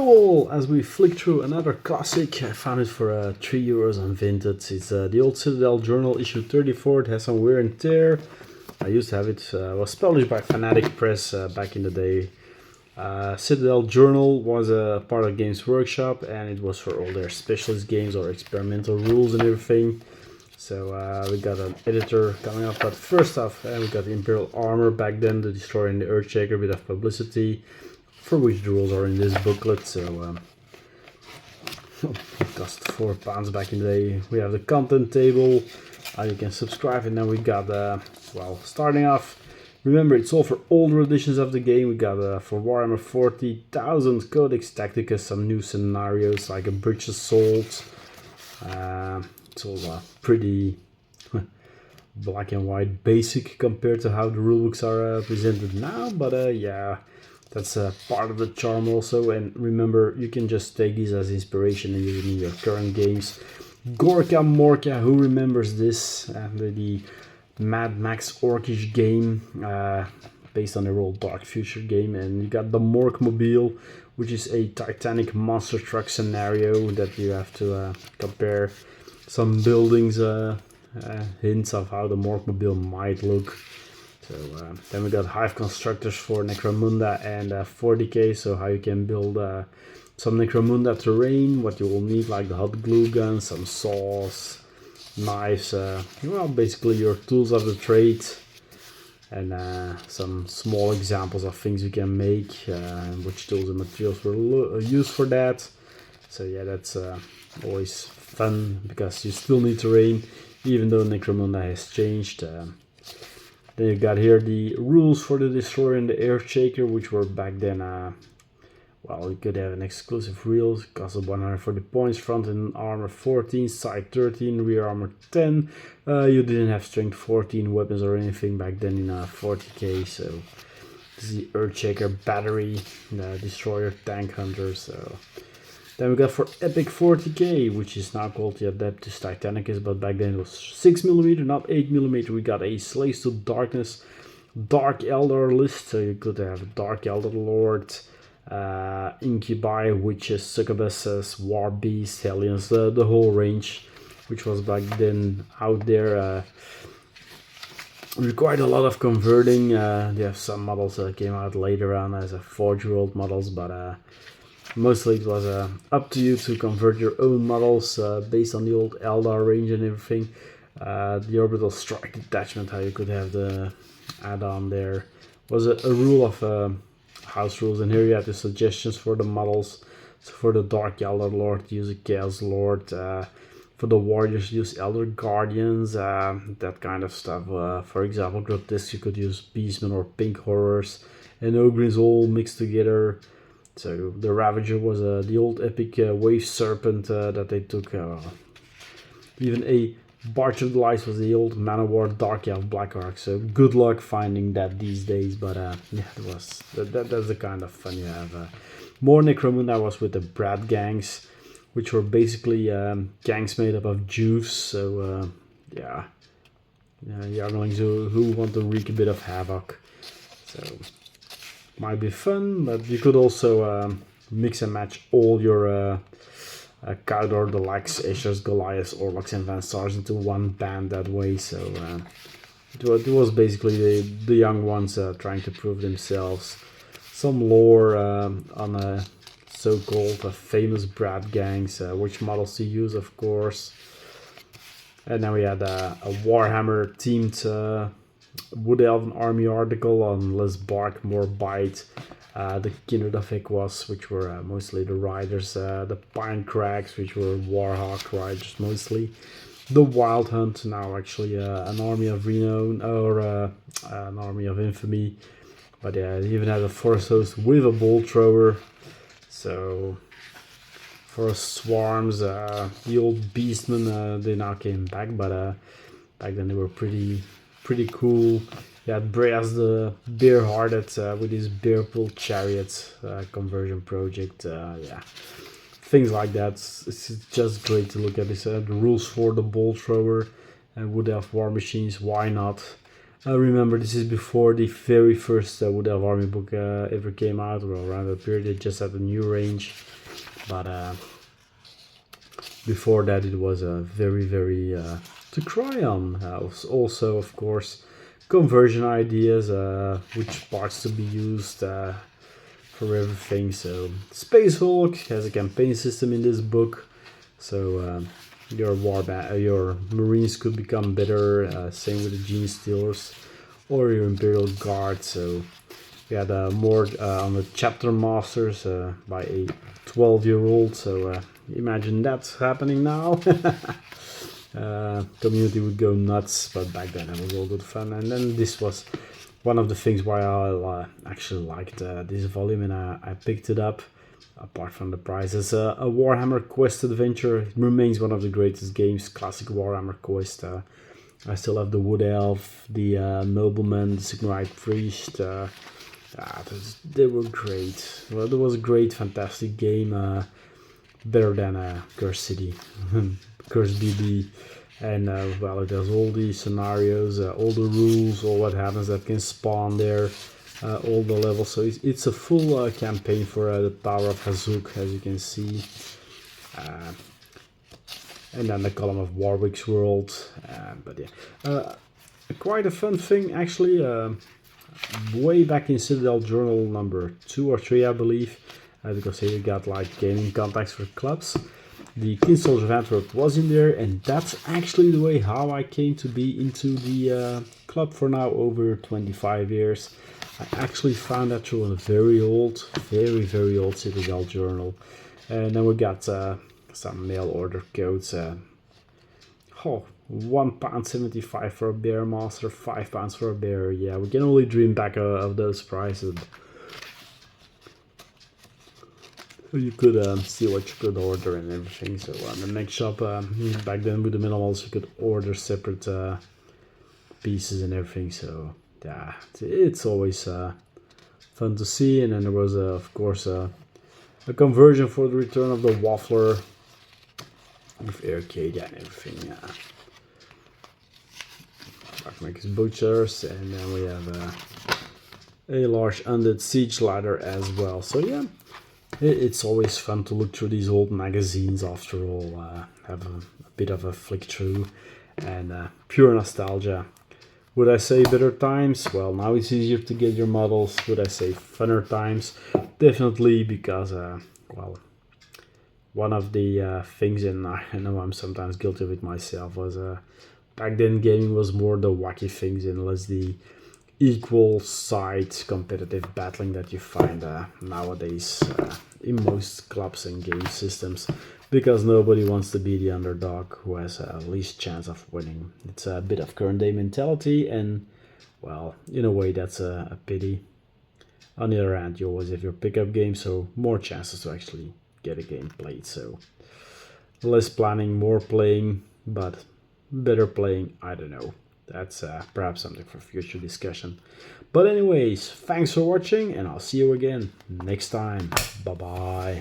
Hello all, as we flick through another classic. I found it for €3 on Vinted. It's the old Citadel Journal issue 34. It has some wear and tear. I used to have it. It was published by Fanatic Press back in the day. Citadel Journal was a part of Games Workshop, and it was for all their specialist games or experimental rules and everything. So we got an editor coming up, but first off we got the Imperial Armor back then, the Destroyer and the Earthshaker, bit of publicity, for which the rules are in this booklet. So it cost £4 back in the day. We have the content table, you can subscribe, and then we got well, starting off, remember it's all for older editions of the game. We got for Warhammer 40,000 Codex Tacticus some new scenarios like a Bridge Assault. It's all pretty black and white basic compared to how the rulebooks are presented now, but yeah, that's part of the charm also. And remember, you can just take these as inspiration and use it in your current games. Gorka Morka, who remembers this? The Mad Max Orkish game based on the old Dark Future game. And you got the Morkmobile, which is a Titanic monster truck scenario that you have to compare some buildings, hints of how the Morkmobile might look. So then we got Hive Constructors for Necromunda and 40k, so how you can build some Necromunda terrain, what you will need, like the hot glue gun, some saws, knives, well, basically your tools of the trade, and some small examples of things you can make, which tools and materials were used for that. So yeah, that's always fun, because you still need terrain, even though Necromunda has changed. Then you got here the rules for the Destroyer and the Earthshaker, which were back then, well, you could have an exclusive rules, costed 140 points, front and armor 14, side 13, rear armor 10. You didn't have strength 14 weapons or anything back then in 40k, so this is the Earthshaker battery, the Destroyer tank hunter. So then we got for Epic 40k, which is now called the Adeptus Titanicus, but back then it was 6mm, not 8mm. We got a Slaves to Darkness Dark Elder list, so you could have Dark Elder Lord, Incubi, Witches, Succubuses, War Beasts, Hellions, the whole range, which was back then out there. Required a lot of converting. They have some models that came out later on as a Forge-World models, but mostly it was up to you to convert your own models based on the old Eldar range and everything. The Orbital Strike Detachment, how you could have the add-on there, was a rule of house rules, and here you have the suggestions for the models. So for the Dark Elder Lord, use a Chaos Lord. For the Warriors, use Elder Guardians, that kind of stuff. For example, Grotesque, you could use Beastmen or Pink Horrors, and Ogres all mixed together. So the Ravager was the old epic Wave Serpent that they took. Even a Barge of the Lights was the old Manowar Dark Elf Blackheart. So good luck finding that these days. But yeah, it was that's the kind of fun you have. More Necromunda was with the Brat gangs, which were basically gangs made up of Jews. So yeah, younglings who want to wreak a bit of havoc. So might be fun, but you could also mix and match all your Cawdor, the Lax, Ashers, Goliaths, Orlocks, and Van Stars into one band that way. So it was basically the young ones trying to prove themselves. Some lore on so-called famous Brat gangs, which models to use, of course. And then we had a Warhammer themed Wood Elven Army article on less bark, more bite. The Kindred of Equus, which were mostly the riders. The Pine Crags, which were Warhawk riders mostly. The Wild Hunt, now actually an army of renown, or an army of infamy. But yeah, they even had a forest host with a bolt thrower. So for Swarms, the old Beastmen, they now came back, but back then they were pretty cool. Yeah, Breas the Bear-Hearted with his Bearpool Chariots conversion project. Yeah, things like that. It's just great to look at this. The rules for the Bolt Thrower and Wood Elf War Machines, why not? I remember this is before the very first Wood Elf Army book ever came out, or around that period. It just had a new range, but before that it was very to cry on. Also, of course, conversion ideas, which parts to be used for everything. So Space Hulk has a campaign system in this book, so your Marines could become better. Same with the Gene Stealers or your Imperial Guard. So we had more on the Chapter Masters by a 12-year-old. So imagine that's happening now. Community would go nuts, but back then it was all good fun. And then this was one of the things why I actually liked this volume, and I picked it up. Apart from the price, it's a Warhammer Quest adventure. It remains one of the greatest games, classic Warhammer Quest. I still have the Wood Elf, the Nobleman, the Sigmarite Priest. They were great. Well, it was a great, fantastic game. Better than Curse City, Curse BB. And well, it has all the scenarios, all the rules, all what happens that can spawn there. All the levels, so it's a full campaign for the Tower of Hazuk, as you can see, and then the column of Warwick's World. But yeah, quite a fun thing actually. Way back in Citadel Journal number 2 or 3, I believe, because here you got like gaming contacts for clubs. The Teen Soldier of Antwerp was in there, and that's actually the way how I came to be into the club for now over 25 years. I actually found that through a very old Citadel Journal. And then we got some mail order codes. £1.75 for a Bear Master, £5 for a Bear. Yeah, we can only dream back of those prices. You could see what you could order and everything. So the next shop, back then with the minimals, you could order separate pieces and everything. So yeah, it's always fun to see. And then there was of course a conversion for the Return of the Waffler with Arcadia and everything. Makes Butchers, and then we have a large Undead Siege Ladder as well. So yeah, it's always fun to look through these old magazines. After all, have a bit of a flick through, and pure nostalgia. Would I say better times? Well, now it's easier to get your models. Would I say funner times? Definitely, because well, one of the things, and I know I'm sometimes guilty of it myself, was back then gaming was more the wacky things and less the equal side competitive battling that you find nowadays in most clubs and game systems, because nobody wants to be the underdog who has least chance of winning. It's a bit of current day mentality, and well, in a way that's a pity. On the other hand, you always have your pickup game, so more chances to actually get a game played. So less planning, more playing, but better playing, I don't know. That's perhaps something for future discussion. But anyways, thanks for watching, and I'll see you again next time. Bye bye.